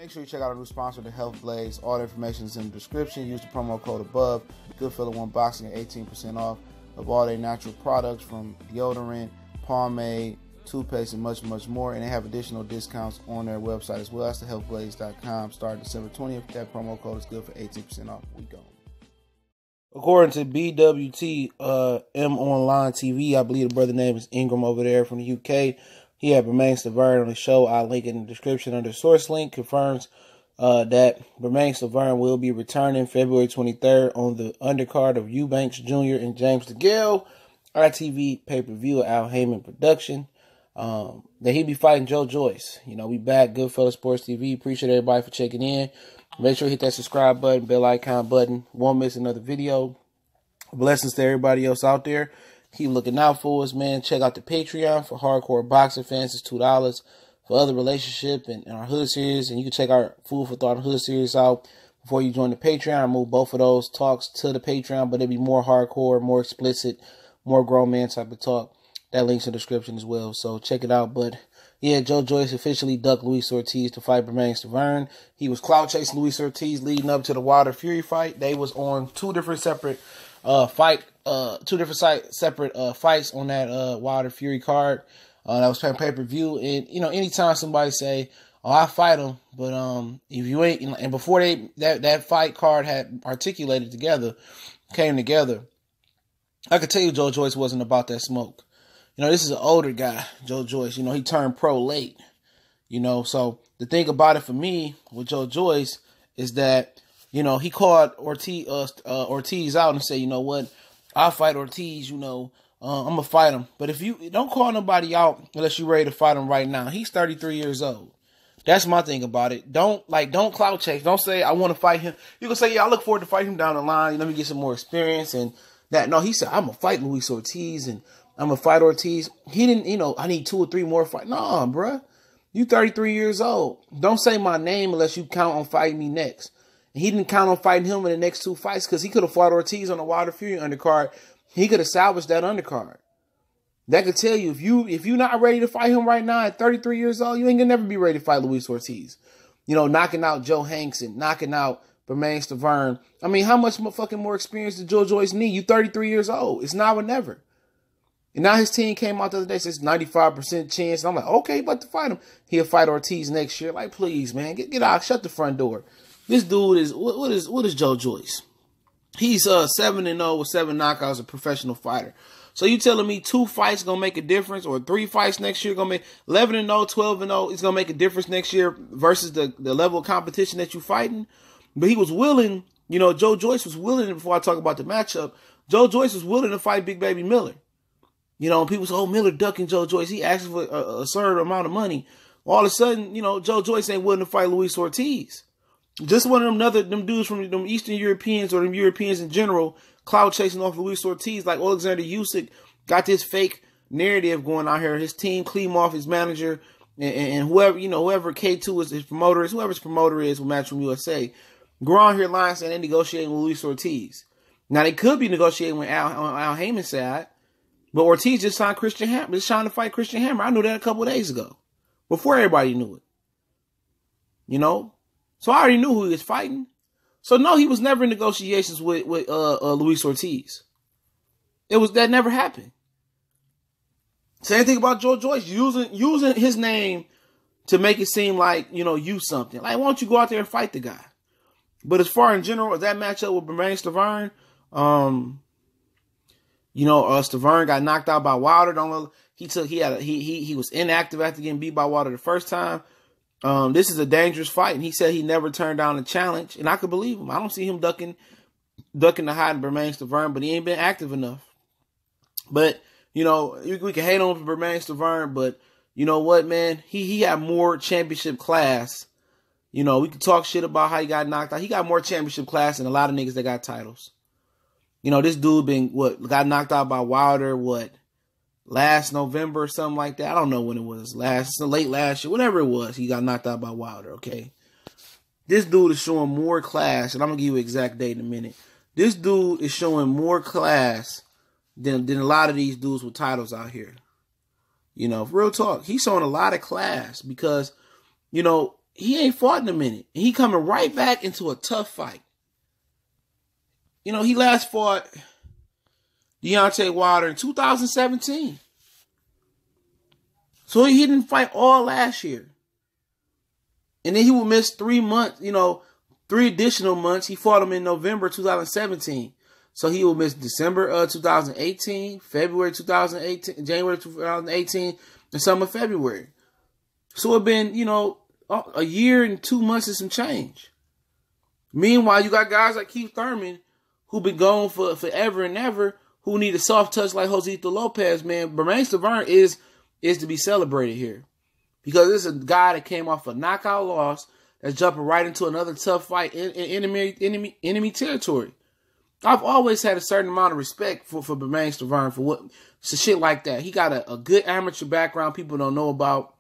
Make sure you check out our new sponsor, the Health Blaze. All the information is in the description. Use the promo code above. Goodfellow One Boxing at 18% off of all their natural products from deodorant, pomade, toothpaste, and much, much more. And they have additional discounts on their website as well. That's thehealthblaze.com. Starting December 20th. That promo code is good for 18% off. We go. According to BWT M Online TV, I believe the brother's name is Ingram over there from the UK. He had Bermane Stiverne on the show. I'll link it in the description under source link. Confirms that Bermane Stiverne will be returning February 23rd on the undercard of Eubanks Jr. and James Degale. RTV pay-per-view, Al Heyman production. That he'll be fighting Joe Joyce. You know, we back. Goodfellow Sports TV. Appreciate everybody for checking in. Make sure you hit that subscribe button, bell icon button. Won't miss another video. Blessings to everybody else out there. Keep looking out for us, man. Check out the Patreon for hardcore boxing fans. It's $2 for other relationship and our hood series. And you can check our Food for Thought hood series out before you join the Patreon. I move both of those talks to the Patreon, but it'll be more hardcore, more explicit, more grown man type of talk. That link's in the description as well. So check it out. But yeah, Joe Joyce officially ducked Luis Ortiz to fight Bermane Stiverne. He was clout chasing Luis Ortiz leading up to the Wilder Fury fight. They was on two different separate fights on that Wilder Fury card. That was pay-per-view. And you know, anytime somebody say, "Oh, I fight him," but if you ain't, and before that fight card had came together, I could tell you Joe Joyce wasn't about that smoke. You know, this is an older guy, Joe Joyce. You know, he turned pro late. You know, so the thing about it for me with Joe Joyce is that, you know, he called Ortiz out and said, you know what, I'll fight Ortiz, you know, I'm going to fight him. But if you don't call nobody out unless you're ready to fight him right now. He's 33 years old. That's my thing about it. Don't clout chase. Don't say, I want to fight him. You can say, yeah, I look forward to fighting him down the line. Let me get some more experience and that. No, he said, I'm going to fight Luis Ortiz and I'm going to fight Ortiz. He didn't, you know, I need 2 or 3 more fights. Nah, bruh. You 33 years old. Don't say my name unless you count on fighting me next. And he didn't count on fighting him in the next 2 fights because he could have fought Ortiz on the Wilder Fury undercard. He could have salvaged that undercard. That could tell you, if you're not ready to fight him right now at 33 years old, you ain't going to never be ready to fight Luis Ortiz. You know, knocking out Joe Hanks and knocking out Bermane Stiverne. I mean, how much fucking more experience did Joe Joyce need? You 33 years old. It's now or never. And now his team came out the other day, says 95% chance. And I'm like, okay, about to fight him. He'll fight Ortiz next year. Like, please, man, get out, shut the front door. This dude is, what is Joe Joyce? He's 7-0 with 7 knockouts, a professional fighter. So you telling me 2 fights gonna make a difference, or 3 fights next year gonna make 11-0, 12-0? It's gonna make a difference next year versus the level of competition that you fighting. But he was willing, you know, Joe Joyce was willing. Before I talk about the matchup, Joe Joyce was willing to fight Big Baby Miller. You know, people say, oh, Miller ducking Joe Joyce. He asked for a certain amount of money. All of a sudden, you know, Joe Joyce ain't willing to fight Luis Ortiz. Just one of them dudes from them Eastern Europeans or them Europeans in general, cloud chasing off Luis Ortiz, like Alexander Usyk, got this fake narrative going out here. His team, Klimov, his manager, and whoever, you know, whoever K2 is his promoter is, whoever his promoter is with Matchroom USA, go on here lying saying they're negotiating with Luis Ortiz. Now, they could be negotiating with Al Heyman's side. But Ortiz just signed Christian Hammer. Just trying to fight Christian Hammer. I knew that a couple of days ago. Before everybody knew it. You know? So I already knew who he was fighting. So no, he was never in negotiations with Luis Ortiz. That never happened. Same thing about Joe Joyce. Using his name to make it seem like, you know, you something. Like, why don't you go out there and fight the guy? But as far in general, that matchup with Bermane Stiverne, you know, Stiverne got knocked out by Wilder. He was inactive after getting beat by Wilder the first time. This is a dangerous fight, and he said he never turned down a challenge, and I could believe him. I don't see him ducking the hide in Bermane Stiverne, but he ain't been active enough. But you know, we can hate on Bermane Stiverne, but you know what, man, he had more championship class. You know, we can talk shit about how he got knocked out. He got more championship class than a lot of niggas that got titles. You know, this dude got knocked out by Wilder, last November or something like that. I don't know when it was. Late last year, whatever it was, he got knocked out by Wilder, okay? This dude is showing more class, and I'm going to give you an exact date in a minute. This dude is showing more class than a lot of these dudes with titles out here. You know, real talk. He's showing a lot of class because, you know, he ain't fought in a minute. And he coming right back into a tough fight. You know, he last fought Deontay Wilder in 2017. So he didn't fight all last year. And then he would miss 3 months, 3 additional months. He fought him in November 2017. So he will miss December 2018, February 2018, January 2018, and some of February. So it's been, a year and 2 months and some change. Meanwhile, you got guys like Keith Thurman who been going for forever and ever, who need a soft touch like Josito Lopez, man. Bermane Stiverne is to be celebrated here. Because this is a guy that came off a knockout loss that's jumping right into another tough fight in enemy territory. I've always had a certain amount of respect for Bermane Stiverne for shit like that. He got a good amateur background people don't know about.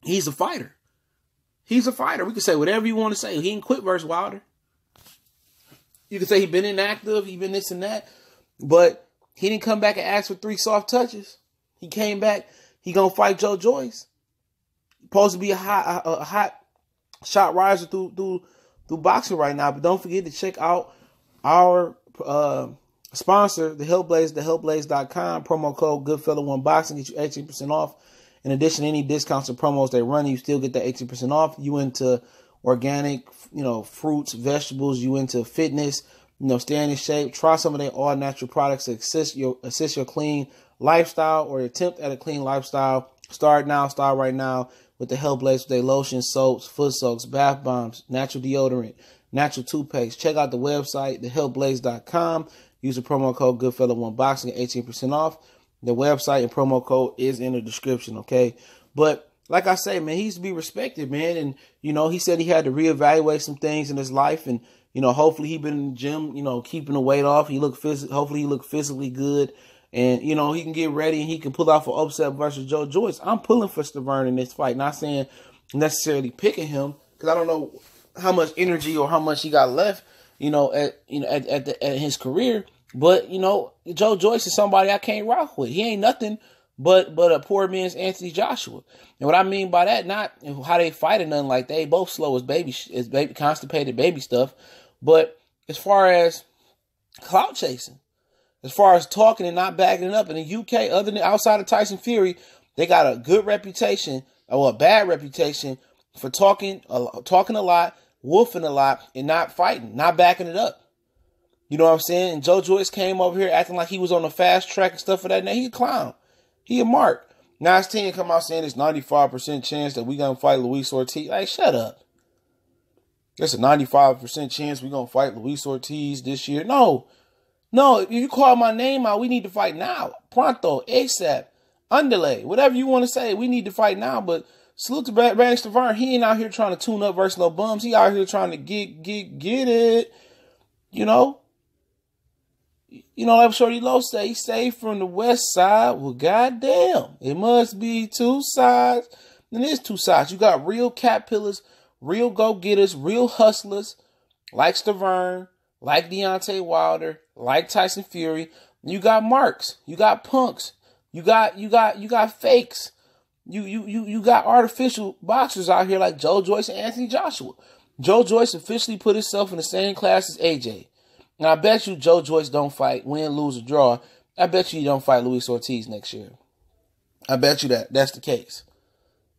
He's a fighter. He's a fighter. We can say whatever you want to say. He didn't quit versus Wilder. You can say he been inactive, he been this and that. But he didn't come back and ask for 3 soft touches. He came back. He gonna fight Joe Joyce. Supposed to be a hot shot riser through boxing right now. But don't forget to check out our sponsor, the Hellblaze, thehellblaze.com. Promo code Goodfella1Boxing get you 18% off. In addition to any discounts and promos they run, you still get that 18% off. You into organic, fruits, vegetables. You into fitness, staying in shape. Try some of their all natural products to assist your clean lifestyle or attempt at a clean lifestyle. Start right now with the Hellblaze with their lotion, soaps, foot soaks, bath bombs, natural deodorant, natural toothpaste. Check out the website, thehellblaze.com. Use the promo code Goodfella1Boxing, 18% off. The website and promo code is in the description, okay? But like I say, man, he used to be respected, man. And, he said he had to reevaluate some things in his life. And, hopefully he been in the gym, keeping the weight off. Hopefully he looked physically good. And, he can get ready and he can pull off an upset versus Joe Joyce. I'm pulling for Stiverne in this fight. Not saying necessarily picking him because I don't know how much energy or how much he got left, at his career. But, Joe Joyce is somebody I can't rock with. He ain't nothing but a poor man's Anthony Joshua. And what I mean by that, not how they fight or nothing like that. They both slow as constipated baby stuff. But as far as clout chasing, as far as talking and not backing it up in the UK, other than outside of Tyson Fury, they got a good reputation or a bad reputation for talking a lot, wolfing a lot, and not fighting, not backing it up. You know what I'm saying? And Joe Joyce came over here acting like he was on the fast track and stuff for that. Now he a clown. He a mark. Nas 10 come out saying it's 95% chance that we gonna fight Luis Ortiz. Hey, shut up. There's a 95% chance we gonna fight Luis Ortiz this year. No, if you call my name out, we need to fight now. Pronto, ASAP, underlay, whatever you want to say. We need to fight now. But salute to Bermane Stiverne. He ain't out here trying to tune up versus no bums. He out here trying to get it. Like Shorty Low say, he saved from the west side. Well, goddamn, it must be 2 sides. And there's 2 sides. You got real cat pillars, real go-getters, real hustlers, like Stiverne, like Deontay Wilder, like Tyson Fury. You got marks. You got punks. You got fakes. You got artificial boxers out here like Joe Joyce and Anthony Joshua. Joe Joyce officially put himself in the same class as AJ. And I bet you Joe Joyce don't fight, win, lose, or draw. I bet you he don't fight Luis Ortiz next year. I bet you that's the case.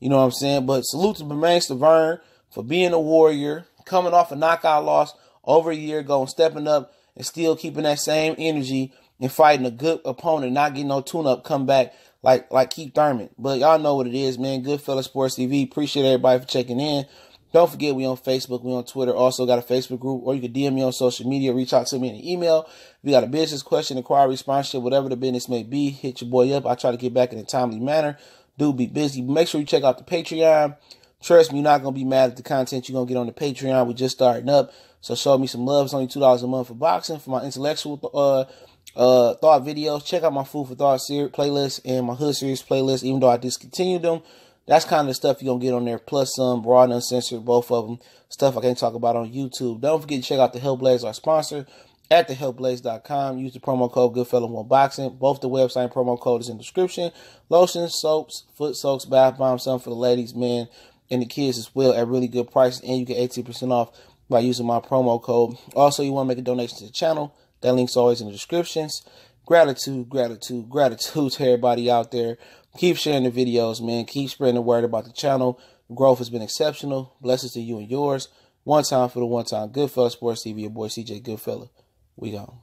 You know what I'm saying? But salute to Bermane Stiverne for being a warrior, coming off a knockout loss over a year ago and stepping up and still keeping that same energy and fighting a good opponent, not getting no tune-up, come back like Keith Thurman. But y'all know what it is, man. Goodfella Sports TV. Appreciate everybody for checking in. Don't forget, we on Facebook, we on Twitter, also got a Facebook group, or you can DM me on social media, reach out to me in an email. If you got a business question, inquiry, sponsorship, whatever the business may be, hit your boy up. I try to get back in a timely manner. Do be busy. Make sure you check out the Patreon. Trust me, you're not going to be mad at the content you're going to get on the Patreon. We're just starting up. So show me some love. It's only $2 a month for boxing. For my intellectual thought videos, check out my Food for Thought series playlist and my Hood series playlist, even though I discontinued them. That's kind of the stuff you're going to get on there, plus some raw and uncensored, both of them. Stuff I can't talk about on YouTube. Don't forget to check out the Hellblaze, our sponsor, at thehellblaze.com. Use the promo code Goodfella1Boxing. Both the website and promo code is in the description. Lotions, soaps, foot soaks, bath bombs, something for the ladies, men. and the kids as well at really good prices, and you get 18% off by using my promo code. Also, you want to make a donation to the channel, that link's always in the descriptions. Gratitude, gratitude, gratitude to everybody out there. Keep sharing the videos, man. Keep spreading the word about the channel. The growth has been exceptional. Blessings to you and yours. One time for the one time. Goodfella Sports TV, your boy CJ Goodfella. We gone.